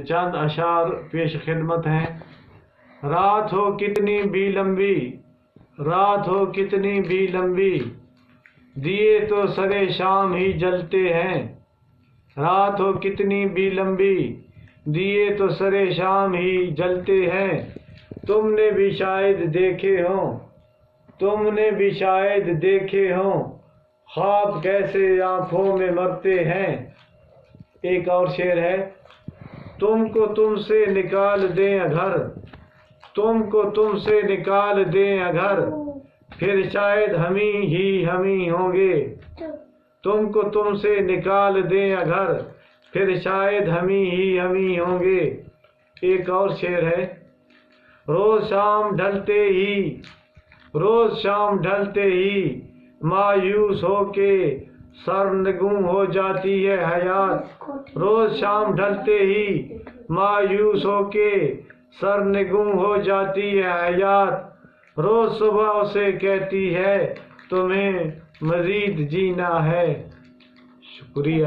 چند اشعار پیش خدمت ہیں۔ رات ہو کتنی بھی لمبی، رات ہو کتنی بھی لمبی، دیے تو سرے شام ہی جلتے ہیں۔ رات ہو کتنی بھی لمبی، دیے تو سرے شام ہی جلتے ہیں۔ تم نے بھی شاید دیکھے ہوں، تم نے بھی شاید دیکھے ہوں، خواب کیسے آنکھوں میں مرتے ہیں۔ ایک اور شعر ہے۔ تم کو تم سے نکال دیں اگر، تم کو تم سے نکال دیں اگر، پھر شاید ہمیں ہی ہمیں ہوں گے۔ تم کو تم سے نکال دیں اگر، پھر شاید ہمیں ہی ہمیں ہوں گے۔ ایک اور شعر ہے۔ روز شام ڈھلتے ہی، روز شام ڈھلتے ہی، مایوس ہو کے سرنگوں ہو جاتی ہے حیات۔ روز شام ڈھلتے ہی، مایوس ہو کے سرنگوں ہو جاتی ہے حیات۔ روز صبح اسے کہتی ہے تمہیں مزید جینا ہے۔ شکریہ۔